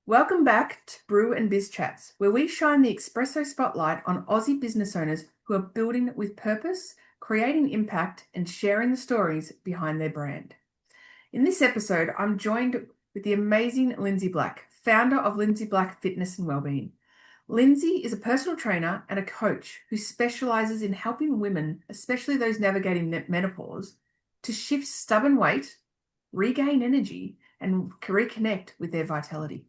Welcome back to Brew and Biz Chats, where we shine the espresso spotlight on Aussie business owners who are building with purpose, creating impact, and sharing the stories behind their brand. In this episode, I'm joined with the amazing Lindsey Black, founder of Lindsey Black Fitness and Wellbeing. Lindsey is a personal trainer and a coach who specialises in helping women, especially those navigating menopause, to shift stubborn weight, regain energy, and reconnect with their vitality.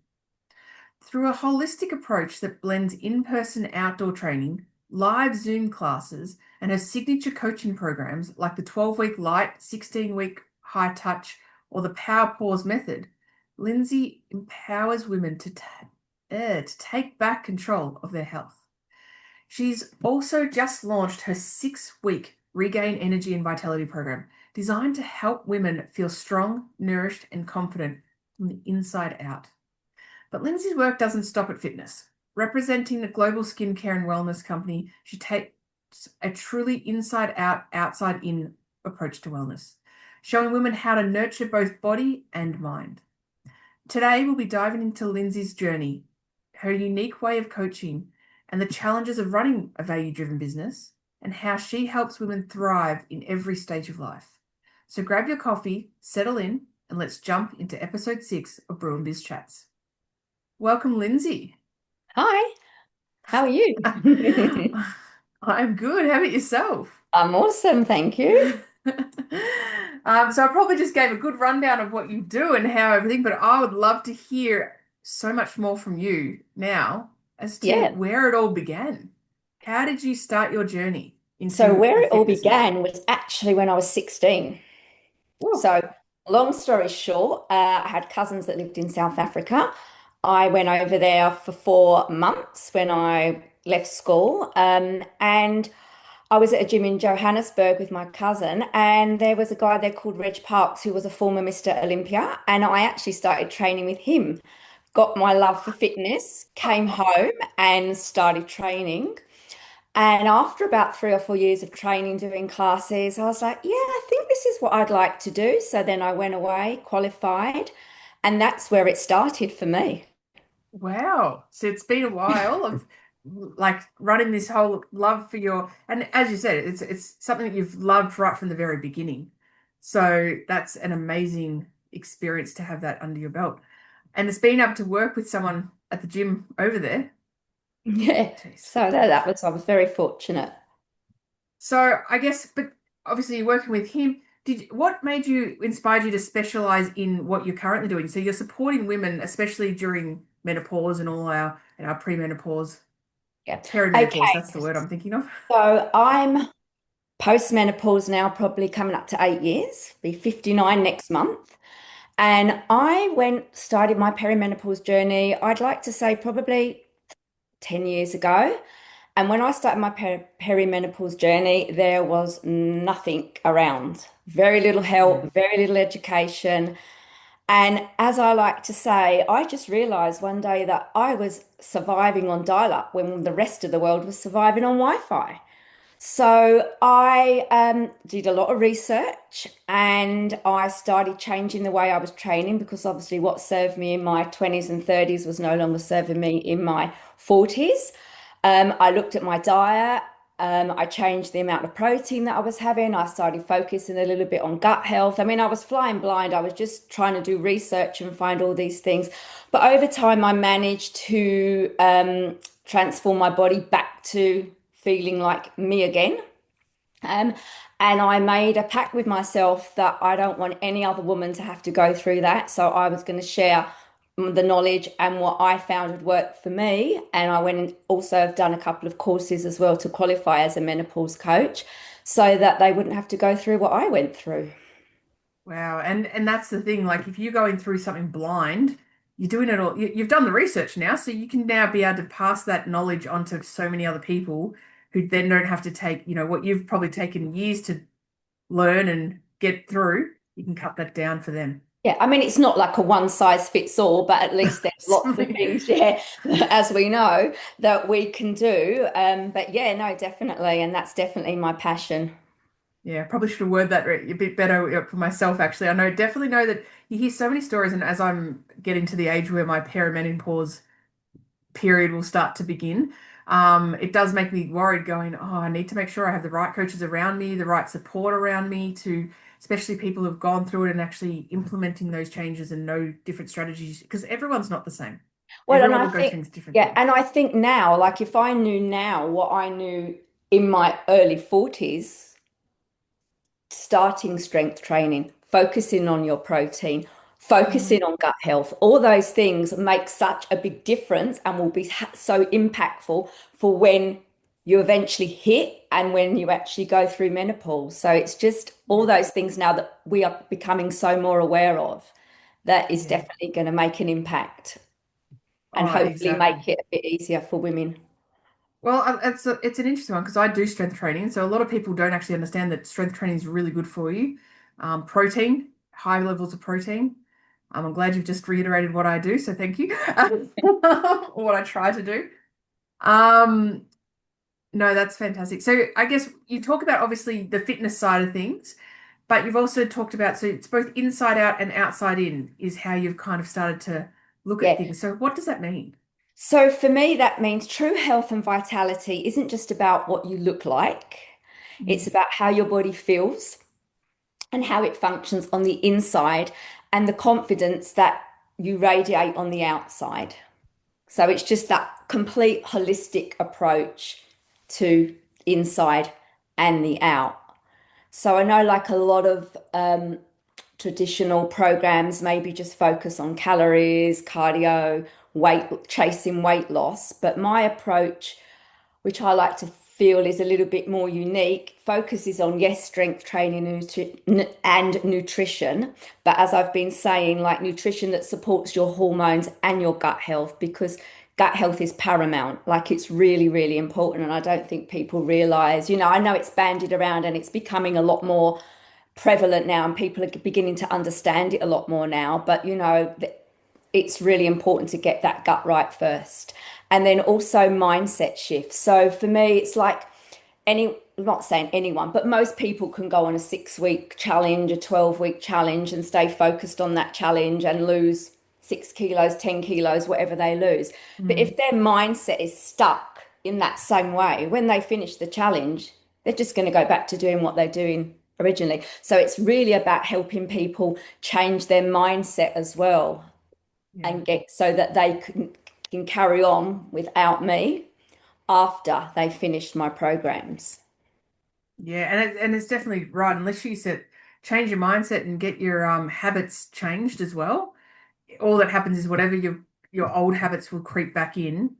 Through a holistic approach that blends in-person outdoor training, live Zoom classes, and her signature coaching programs like the 12-week Lite, 16-week high touch, or the Power Pause method, Lindsey empowers women to take back control of their health. She's also just launched her 6-week Regain Energy and Vitality program, designed to help women feel strong, nourished, and confident from the inside out. But Lindsey's work doesn't stop at fitness. Representing the global skincare and wellness company, she takes a truly inside-out, outside-in approach to wellness, showing women how to nurture both body and mind. Today, we'll be diving into Lindsey's journey, her unique way of coaching, and the challenges of running a value-driven business, and how she helps women thrive in every stage of life. So grab your coffee, settle in, and let's jump into episode 6 of Brew and Biz Chats. Welcome, Lindsey. Hi, how are you? I'm good. How about yourself? I'm awesome, thank you. So I probably just gave a good rundown of what you do and how everything, but I would love to hear so much more from you now as to Yeah, where it all began. How did you start your journey so into where the it all fitness industry? began was actually when I was 16. Oh, So, long story short, I had cousins that lived in South Africa. I went over there for 4 months when I left school, and I was at a gym in Johannesburg with my cousin, and there was a guy there called Reg Parks who was a former Mr. Olympia, and I actually started training with him. Got my love for fitness, came home and started training. And after about 3 or 4 years of training, doing classes, I was like, yeah, I think this is what I'd like to do. So then I went away, qualified, and that's where it started for me. wow. So it's been a while of like running this whole love for your, and as you said, it's something that you've loved right from the very beginning. So that's an amazing experience to have that under your belt. And it's been able to work with someone at the gym over there. Yeah. Jeez. So I was very fortunate. So I guess, but obviously you're working with him. What made you inspired you to specialize in what you're currently doing? So you're supporting women, especially during menopause and all our premenopause, Yeah. perimenopause, Okay. that's the word I'm thinking of. So I'm post-menopause now, probably coming up to 8 years, be 59 next month. And started my perimenopause journey, I'd like to say probably 10 years ago. And when I started my perimenopause journey, there was nothing around. Very little Mm. help, very little education. And as I like to say, I just realized one day that I was surviving on dial-up when the rest of the world was surviving on Wi-Fi. So I did a lot of research and I started changing the way I was training because obviously what served me in my 20s and 30s was no longer serving me in my 40s. I looked at my diet. I changed the amount of protein that I was having. I started focusing a little bit on gut health. I mean, I was flying blind. I was just trying to do research and find all these things. But over time, I managed to transform my body back to feeling like me again. Um, and I made a pact with myself that I don't want any other woman to have to go through that. So I was going to share the knowledge and what I found had worked for me. And I went and also have done a couple of courses as well to qualify as a menopause coach so that they wouldn't have to go through what I went through. Wow. And that's the thing, like if you're going through something blind, you're doing it all, you've done the research now, so you can now be able to pass that knowledge on to so many other people who then don't have to take, what you've probably taken years to learn and get through, you can cut that down for them. Yeah, I mean, it's not like a one size fits all, but at least there's lots of things, yeah, as we know, that we can do. But yeah, no, definitely. And that's definitely my passion. Yeah, probably should have worded that a bit better for myself, actually. I know, definitely know that you hear so many stories, and as I'm getting to the age where my perimenopause period will start to begin, it does make me worried going, oh, I need to make sure I have the right coaches around me, the right support around me to, especially people who've gone through it and actually implementing those changes and know different strategies, because everyone's not the same. Well, and Everyone I will go think, through different yeah, things. and I think now, like if I knew now what I knew in my early 40s, starting strength training, focusing on your protein, Mhm. focusing on gut health, all those things make such a big difference and will be so impactful for when you eventually hit and when you actually go through menopause. So it's just all Yeah. those things now that we are becoming so more aware of that is Yeah. definitely going to make an impact and Oh, hopefully make exactly. it a bit easier for women. Well, it's an interesting one because I do strength training. So a lot of people don't actually understand that strength training is really good for you. Protein, high levels of protein. I'm glad you've just reiterated what I do, so thank you. Or what I try to do. Um, no, that's fantastic. So I guess you talk about obviously the fitness side of things, but you've also talked about, so it's both inside out and outside in is how you've kind of started to look at Yeah. things. So what does that mean? So for me, that means true health and vitality isn't just about what you look like. It's Mm, about how your body feels and how it functions on the inside and the confidence that you radiate on the outside. So it's just that complete holistic approach to inside and the out. So I know like a lot of traditional programs maybe just focus on calories, cardio, chasing weight loss, but my approach, which I like to feel is a little bit more unique, focuses on, yes, strength training and nutrition. But as I've been saying, like nutrition that supports your hormones and your gut health, because gut health is paramount. Like it's really, really important. And I don't think people realize, I know it's bandied around and it's becoming a lot more prevalent now and people are beginning to understand it a lot more now. But, it's really important to get that gut right first. And then also mindset shift. So for me, it's like I'm not saying anyone, but most people can go on a 6 week challenge, a 12-week challenge and stay focused on that challenge and lose 6 kilos, 10 kilos, whatever they lose. But mm, if their mindset is stuck in that same way, when they finish the challenge, they're just going to go back to doing what they're doing originally. So it's really about helping people change their mindset as well yeah. and get so that they can carry on without me after they finished my programs. Yeah, and it's definitely right. Unless you said change your mindset and get your habits changed as well, all that happens is whatever your old habits will creep back in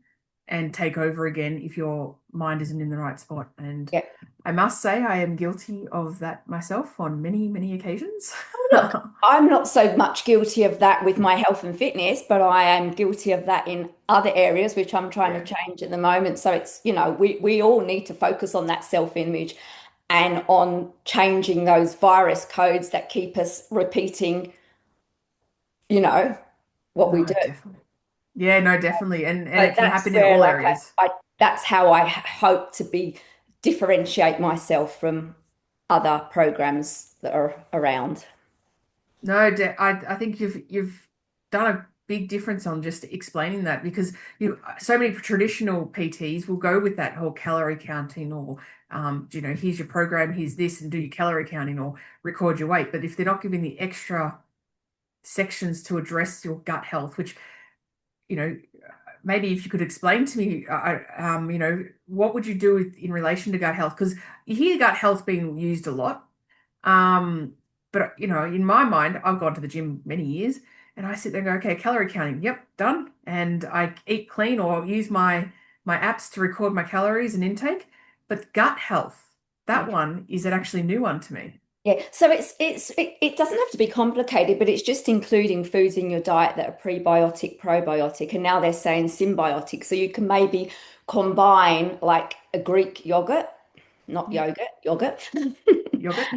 and take over again if your mind isn't in the right spot. And Yeah. I must say I am guilty of that myself on many, many occasions. Look, I'm not so much guilty of that with my health and fitness, but I am guilty of that in other areas, which I'm trying to Yeah. change at the moment. So it's, we all need to focus on that self-image and on changing those virus codes that keep us repeating, you know, what we No, do. definitely. Yeah, no, definitely. And So it can that's happen in where, all like, areas. that's how I hope to be differentiate myself from other programs that are around. No, I think you've done a big difference on just explaining that because so many traditional PTs will go with that whole calorie counting or here's your program, here's this, and do your calorie counting or record your weight. But if they're not giving the extra sections to address your gut health, which you know maybe if you could explain to me, what would you do in relation to gut health? Because you hear gut health being used a lot. Um, but in my mind, I've gone to the gym many years and I sit there and go, okay, calorie counting, yep, done. And I eat clean or use my apps to record my calories and intake. But gut health, Yeah. that one is an actually new one to me. Yeah. So it doesn't have to be complicated, but it's just including foods in your diet that are prebiotic, probiotic, and now they're saying symbiotic. So you can maybe combine like a Greek yogurt, not Yep. yogurt. Yogurt.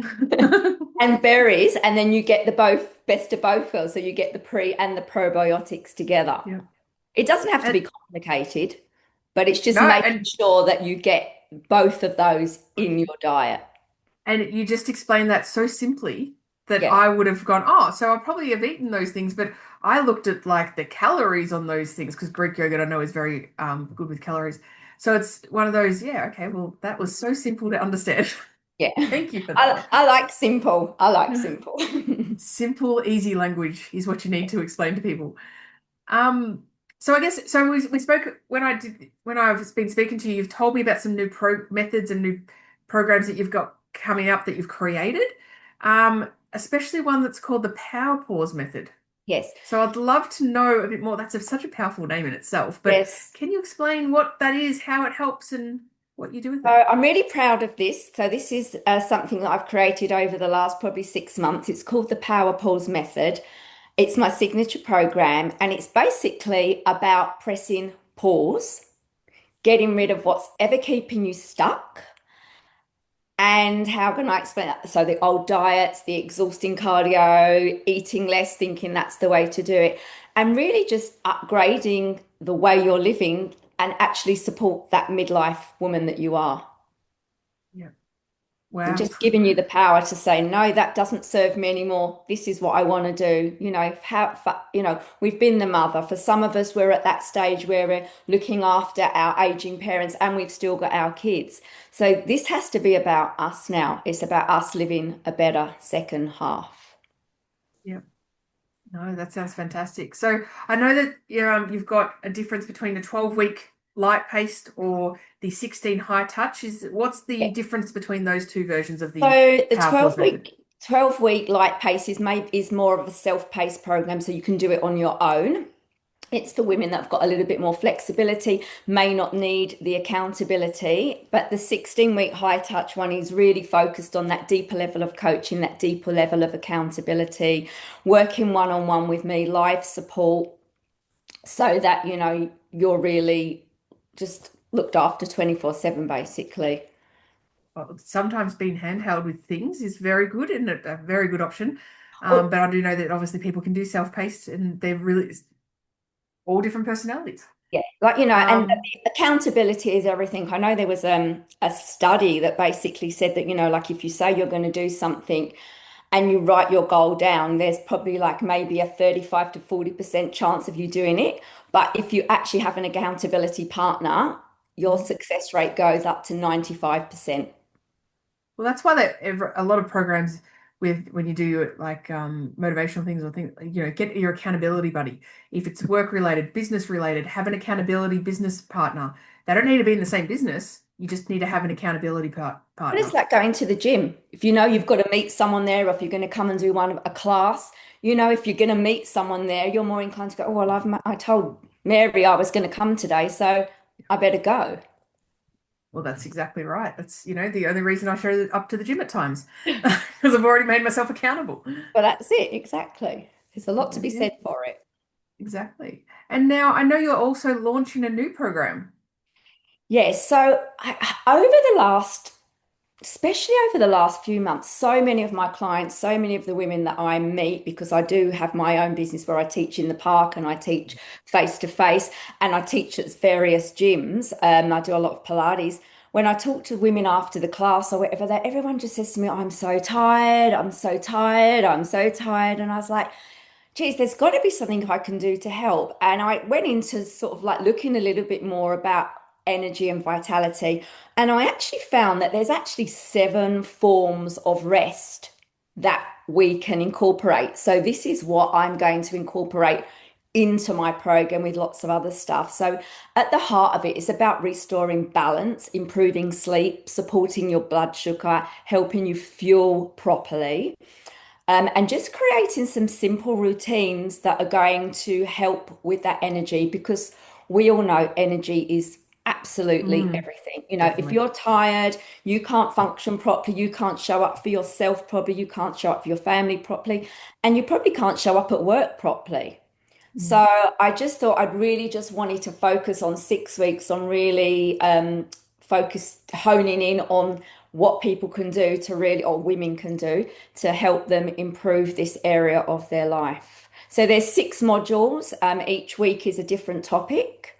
And berries, and then you get the both best of both worlds. So you get the pre and the probiotics together. Yeah. It doesn't have to be And complicated, but it's just no, making and sure that you get both of those in your diet. And you just explained that so simply that Yeah. I would have gone, oh, so I probably have eaten those things, but I looked at like the calories on those things because Greek yogurt I know is very good with calories. So it's one of those, yeah, okay, well, that was so simple to understand. Yeah. Thank you for that I one. I like simple. I like simple. Simple, easy language is what you need to explain to people. Um, so I guess so we spoke when I've been speaking to you, you've told me about some new pro methods and new programs that you've got coming up that you've created. Especially one that's called the power pause method. Yes. So I'd love to know a bit more. That's such a powerful name in itself, but Yes. can you explain what that is, how it helps, and what you do with So it? I'm really proud of this. So this is something that I've created over the last probably 6 months. It's called the Power Pause Method. It's my signature program, and it's basically about pressing pause, getting rid of what's ever keeping you stuck. And how can I explain that? So the old diets, the exhausting cardio, eating less, thinking that's the way to do it, and really just upgrading the way you're living and actually support that midlife woman that you are. Yeah. And Wow. just giving you the power to say, no, that doesn't serve me anymore. This is what I want to do. We've been the mother. For some of us, we're at that stage where we're looking after our aging parents and we've still got our kids. So this has to be about us now. It's about us living a better second half. Yeah. No, that sounds fantastic. So I know that you've got a difference between the 12-week light paced or the 16 high touch. What's the Yeah. difference between those two versions of the So the power pause method? 12 week light pace is more of a self-paced program, so you can do it on your own. It's for women that have got a little bit more flexibility, may not need the accountability, but the 16-week high touch one is really focused on that deeper level of coaching, that deeper level of accountability, working one-on-one with me, live support, so that, you're really just looked after 24/7, basically. Well, sometimes being handheld with things is very good and a very good option. Oh, But I do know that obviously people can do self-paced and they're really all different personalities. yeah, and Um, accountability is everything. I know there was a study that basically said that, like if you say you're going to do something and you write your goal down, there's probably like maybe a 35 to 40% chance of you doing it. But if you actually have an accountability partner, your success rate goes up to 95%. Well, that's why a lot of programs with when you do like motivational things or things, get your accountability buddy. If it's work related, business related, have an accountability business partner. They don't need to be in the same business. You just need to have an accountability But it's partner. like going to the gym. If you know you've got to meet someone there, or if you're going to come and do a class, if you're going to meet someone there, you're more inclined to go, oh, well, I told Mary I was going to come today, so I better go. Well, that's exactly right. That's, the only reason I show up to the gym at times because I've already made myself accountable. Well, that's it, exactly. There's a lot to Well, be yeah, said for it. exactly. And now I know you're also launching a new program. Yes, so especially over the last few months, so many of my clients, so many of the women that I meet, because I do have my own business where I teach in the park and I teach face to face and I teach at various gyms. I do a lot of Pilates. When I talk to women after the class or whatever, everyone just says to me, I'm so tired, I'm so tired, I'm so tired. And I was like, geez, there's got to be something I can do to help. And I went into sort of like looking a little bit more about energy and vitality. And I actually found that there's actually 7 forms of rest that we can incorporate. So this is what I'm going to incorporate into my program with lots of other stuff. So at the heart of it is about restoring balance, improving sleep, supporting your blood sugar, helping you fuel properly. And just creating some simple routines that are going to help with that energy because we all know energy is absolutely Mm, everything. If definitely. you're tired, you can't function properly, you can't show up for yourself properly, you can't show up for your family properly, and you probably can't show up at work properly. Mm, So I just thought I'd really just wanted to focus on 6 weeks on really honing in on what people can do to really, or women can do to help them improve this area of their life. So there's 6 modules. Each week is a different topic.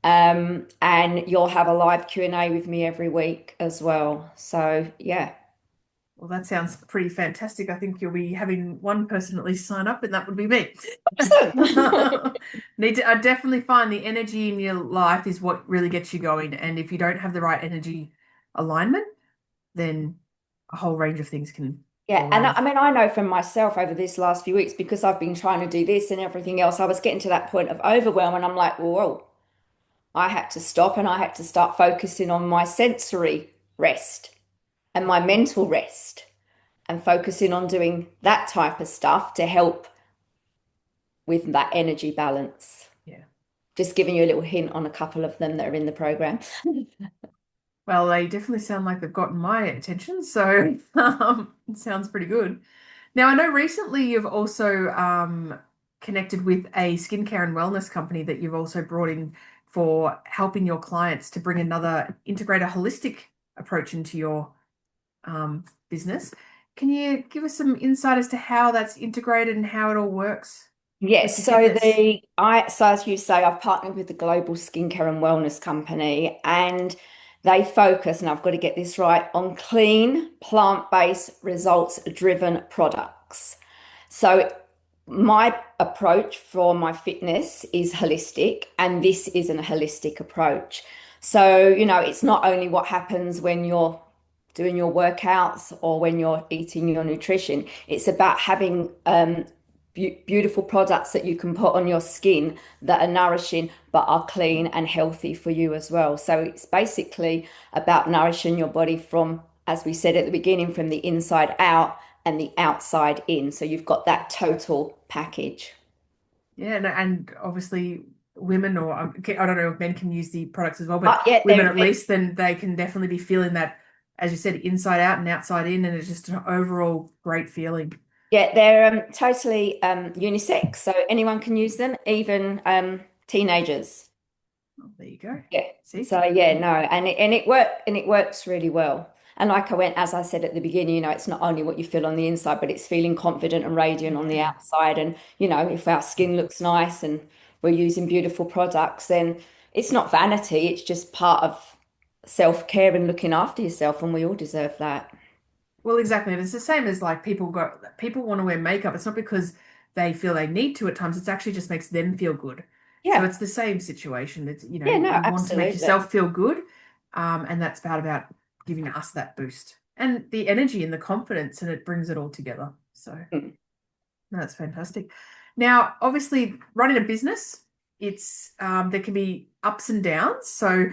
And you'll have a live Q&A with me every week as well. So yeah. Well, that sounds pretty fantastic. I think you'll be having one person at least sign up, and that would be me. Awesome. I definitely find the energy in your life is what really gets you going. And if you don't have the right energy alignment, then a whole range of things can Yeah, fall and out of. I mean, I know from myself over this last few weeks because I've been trying to do this and everything else, I was getting to that point of overwhelm, and I'm like, whoa, I had to stop and I had to start focusing on my sensory rest and my mental rest and focusing on doing that type of stuff to help with that energy balance. Yeah. Just giving you a little hint on a couple of them that are in the program. Well, they definitely sound like they've gotten my attention, so it sounds pretty good. Now, I know recently you've also connected with a skincare and wellness company that you've also brought in for helping your clients to bring another integrated holistic approach into your business. Can you give us some insight as to how that's integrated and how it all works with Yes, your so fitness? as you say, I've partnered with the global skincare and wellness company, and they focus, and I've got to get this right, on clean, plant-based, results-driven products. So my approach for my fitness is holistic, and this is a holistic approach. So, it's not only what happens when you're doing your workouts or when you're eating your nutrition, it's about having beautiful products that you can put on your skin that are nourishing but are clean and healthy for you as well. So it's basically about nourishing your body from, as we said at the beginning, from the inside out and the outside in. So you've got that total package. Yeah, and obviously women, or I don't know if men can use the products as well, but Yeah, women at least, then they can definitely be feeling that, as you said, inside out and outside in, and it's just an overall great feeling. they're totally unisex, so anyone can use them, even teenagers. Oh, there you go. Yeah. See? So no, and it works really well. And like as I said at the beginning, it's not only what you feel on the inside, but it's feeling confident and radiant on the Yeah. outside. And if our skin looks nice and we're using beautiful products, then it's not vanity, it's just part of self-care and looking after yourself, and we all deserve that. Well, exactly. And it's the same as like people want to wear makeup. It's not because they feel they need to at times. It actually just makes them feel good. So Yeah. it's the same situation. It's, Yeah, no, you want to make absolutely. yourself feel good. And that's about giving us that boost and the energy and the confidence, and it brings it all together. So Mm. no, that's fantastic. Now, obviously, running a business, it's there can be ups and downs. So,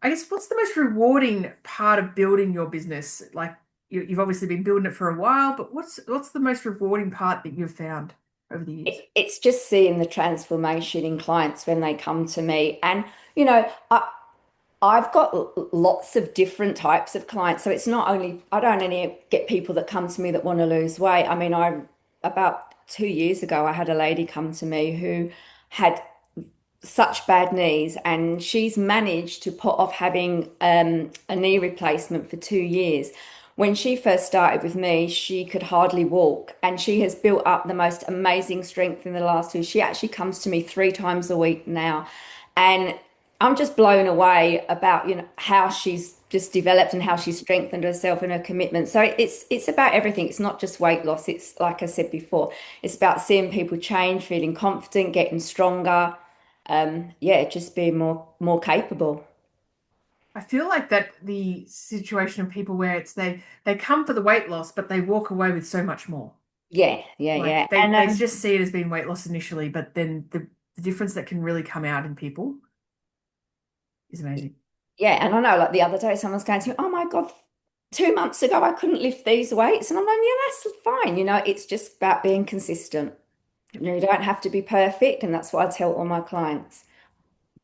I guess what's the most rewarding part of building your business? Like you've obviously been building it for a while, but what's the most rewarding part that you've found over the years? It's just seeing the transformation in clients when they come to me. And, you know, I, I've got lots of different types of clients. So it's not only, I don't only get people that come to me that want to lose weight. I mean, about 2 years ago, I had a lady come to me who had such bad knees, and she's managed to put off having a knee replacement for 2 years. When she first started with me, she could hardly walk, and she has built up the most amazing strength in the last 2. She actually comes to me 3 times a week now, and I'm just blown away about how she's just developed and how she's strengthened herself and her commitment. So it's about everything. It's not just weight loss. It's like I said before, it's about seeing people change, feeling confident, getting stronger, yeah, just being more capable. I feel like that the situation of people where it's they come for the weight loss, but they walk away with so much more. Yeah, yeah, yeah. Like they just see it as being weight loss initially, but then the difference that can really come out in people is amazing. Yeah, and I know like the other day someone's going to me, oh my God, 2 months ago I couldn't lift these weights. And I'm like, yeah, that's fine. It's just about being consistent. Yep. You don't have to be perfect, and that's what I tell all my clients.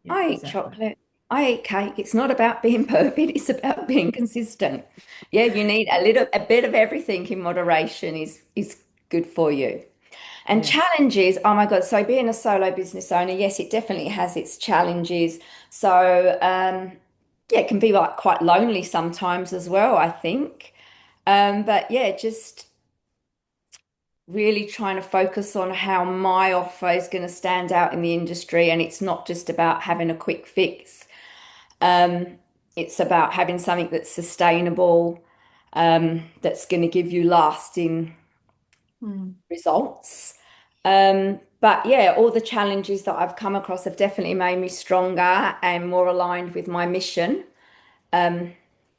Yeah, I eat exactly. chocolate. I eat cake. It's not about being perfect, it's about being consistent. Yeah, you need a bit of everything in moderation is good for you. And Yes. challenges, oh my God. So being a solo business owner, yes, it definitely has its challenges. So yeah, it can be like quite lonely sometimes as well, I think. But yeah, just really trying to focus on how my offer is going to stand out in the industry. And it's not just about having a quick fix. Um, it's about having something that's sustainable, that's going to give you lasting Mm. results. But yeah, all the challenges that I've come across have definitely made me stronger and more aligned with my mission,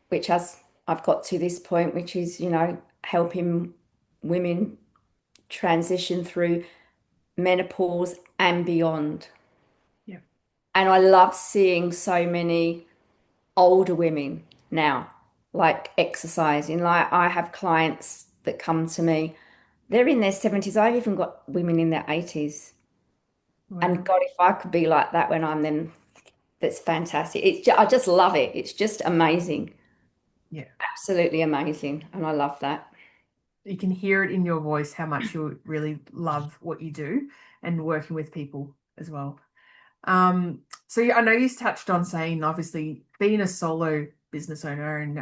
which has I've got to this point, which is, helping women transition through menopause and beyond. Yeah. And I love seeing so many older women now, like exercising. Like I have clients that come to me, they're in their 70s. I've even got women in their 80s. And Wow. God, if I could be like that when I'm then, that's fantastic. I just love it. It's just amazing. Yeah. Absolutely amazing. And I love that. You can hear it in your voice how much you really love what you do and working with people as well. So yeah, I know you touched on saying obviously being a solo business owner and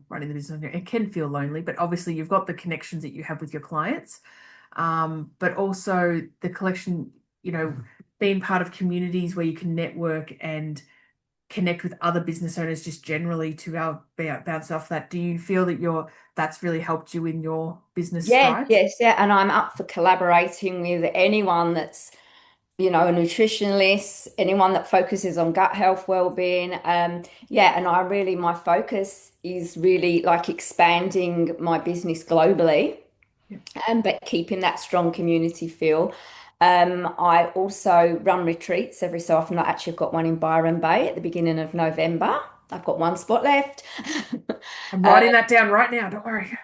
running the business owner, it can feel lonely, but obviously you've got the connections that you have with your clients, but also the collection, being part of communities where you can network and connect with other business owners just generally to bounce off that. Do you feel that that's really helped you in your business Yes, strides? yes, yeah. And I'm up for collaborating with anyone that's, a nutritionist, anyone that focuses on gut health, well-being. Yeah, and my focus is really like expanding my business globally, Yeah. but keeping that strong community feel. I also run retreats every so often. I've got one in Byron Bay at the beginning of November. I've got one spot left. I'm writing that down right now, don't worry.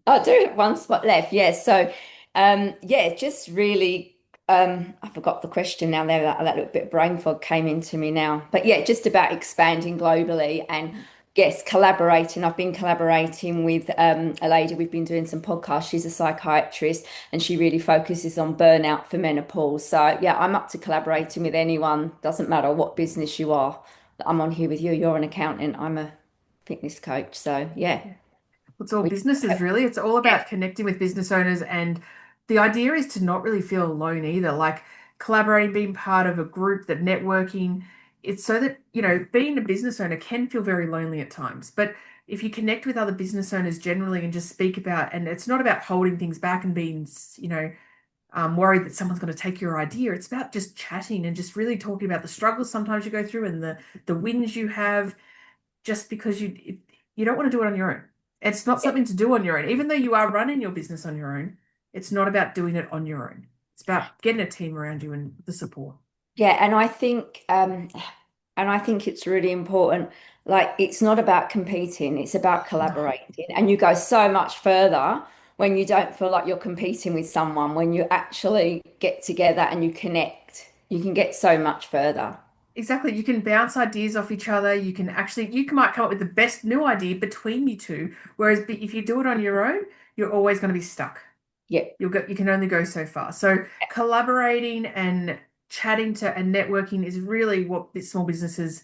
I do have one spot left, yes. So, yeah, just really, I forgot the question now. There, that little bit of brain fog came into me now. But yeah, just about expanding globally and yes, collaborating. I've been collaborating with a lady. We've been doing some podcasts. She's a psychiatrist, and she really focuses on burnout for menopause. So yeah, I'm up to collaborating with anyone. Doesn't matter what business you are. I'm on here with you. You're an accountant. I'm a fitness coach. So yeah. Yeah. It's all We businesses, really. It's all Yes. about connecting with business owners. And the idea is to not really feel alone either. Like collaborating, being part of a group, that networking, it's so that, being a business owner can feel very lonely at times. But if you connect with other business owners generally and just speak about, and it's not about holding things back and being, worried that someone's going to take your idea. It's about just chatting and just really talking about the struggles sometimes you go through and the wins you have just because you don't want to do it on your own. It's not something to do on your own. Even though you are running your business on your own, it's not about doing it on your own. It's about getting a team around you and the support. Yeah, and I think it's really important. Like it's not about competing, it's about No, collaborating. And you go so much further when you don't feel like you're competing with someone, when you actually get together and you connect. You can get so much further. exactly. You can bounce ideas off each other. You might come up with the best new idea between you two. Whereas if you do it on your own, you're always going to be stuck. Yeah, You can only go so far. So collaborating and chatting to and networking is really what small businesses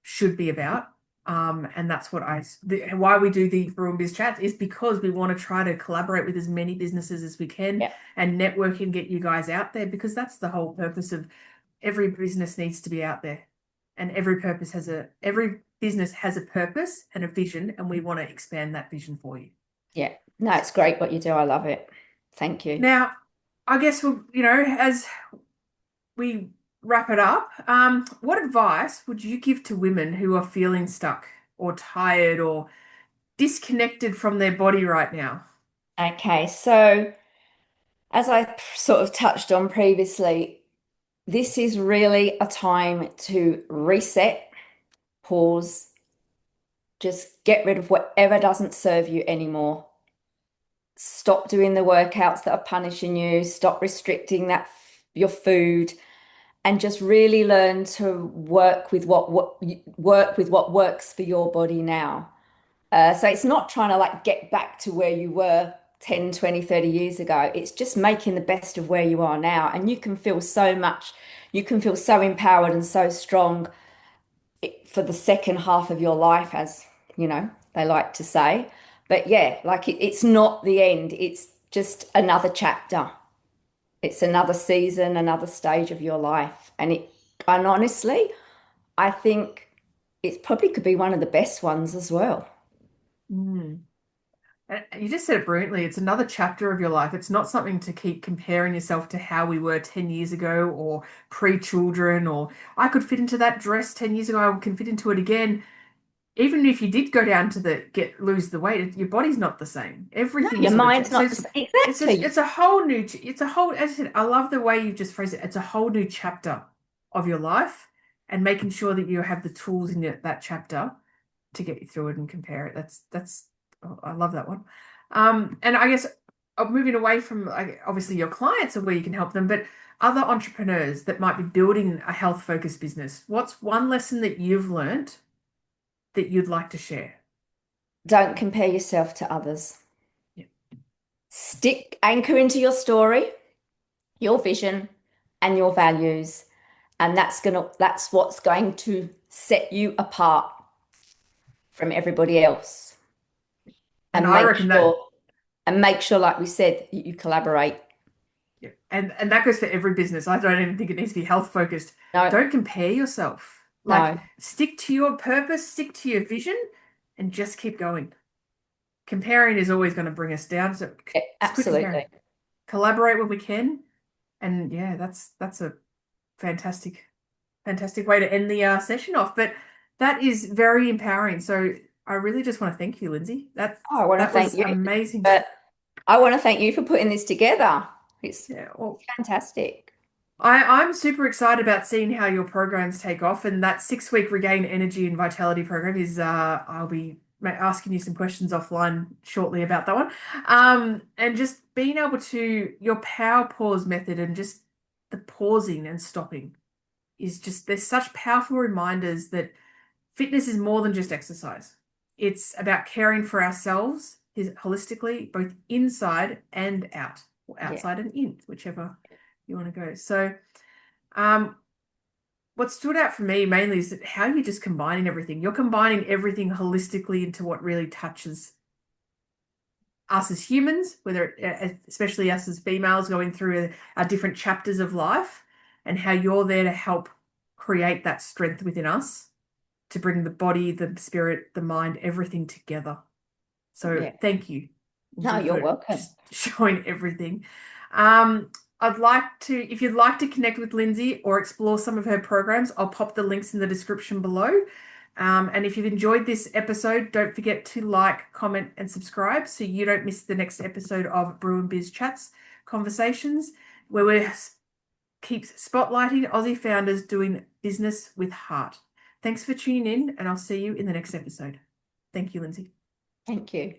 should be about. And that's why we do the Brew Biz Chats is because we want to try to collaborate with as many businesses as we can yeah, and network and get you guys out there because that's the whole purpose of every business needs to be out there. And every business has a purpose and a vision, and we want to expand that vision for you. yeah. No, it's great what you do. I love it. Thank you. Now, I guess as we wrap it up, what advice would you give to women who are feeling stuck or tired or disconnected from their body right now? Okay, so as I sort of touched on previously, this is really a time to reset, pause, just get rid of whatever doesn't serve you anymore. Stop doing the workouts that are punishing you, stop restricting your food, and just really learn to work with what works for your body now. So it's not trying to like get back to where you were 10, 20, 30 years ago. It's just making the best of where you are now. And you can feel so empowered and so strong for the second half of your life, as they like to say. But yeah, like it's not the end, it's just another chapter. It's another season, another stage of your life. And honestly, I think it probably could be one of the best ones as well. Mm. You just said it brilliantly. It's another chapter of your life. It's not something to keep comparing yourself to how we were 10 years ago or pre-children, or I could fit into that dress 10 years ago, I can fit into it again. Even if you did go down to the get lose the weight, your body's not the same. No, Everything your sort of mind's changes. So not the same. Exactly. it's a whole new it's a whole as I said, I love the way you just phrased it. It's a whole new chapter of your life and making sure that you have the tools in that chapter to get you through it and compare it. That's oh, I love that one. And I guess moving away from like, obviously your clients are where you can help them, but other entrepreneurs that might be building a health focused business, what's one lesson that you've learned that you'd like to share? Don't compare yourself to others. Yeah. Anchor into your story, your vision, and your values. And that's what's going to set you apart from everybody else. And And I make reckon that sure, and make sure, like we said, you collaborate. yeah. And that goes for every business. I don't even think it needs to be health focused. No, Don't compare yourself. Like no, stick to your purpose, stick to your vision, and just keep going. Comparing is always going to bring us down. So just quit comparing. absolutely. Collaborate when we can. And yeah, that's a fantastic, fantastic way to end the session off. But that is very empowering. So I really just want to thank you, Lindsay. Oh, I want to That thank was you, amazing. but I want to thank you for putting this together. It's Yeah. Well, fantastic. I'm super excited about seeing how your programs take off, and that 6 week regain energy and vitality program is I'll be asking you some questions offline shortly about that one. And just being able to your power pause method and just the pausing and stopping is just there's such powerful reminders that fitness is more than just exercise. It's about caring for ourselves holistically, both inside and out, or Yeah, outside and in, whichever you want to go. So, um, what stood out for me mainly is that how you're just combining everything. You're combining everything holistically into what really touches us as humans, whether especially us as females going through our different chapters of life, and how you're there to help create that strength within us to bring the body, the spirit, the mind, everything together. So yeah. thank you, No, Lindsay, you're for welcome. just showing everything. I'd like to, if you'd like to connect with Lindsay or explore some of her programs, I'll pop the links in the description below. And if you've enjoyed this episode, don't forget to like, comment, and subscribe so you don't miss the next episode of Brew and Biz Chats Conversations, where we keep spotlighting Aussie founders doing business with heart. Thanks for tuning in, and I'll see you in the next episode. Thank you, Lindsay. Thank you.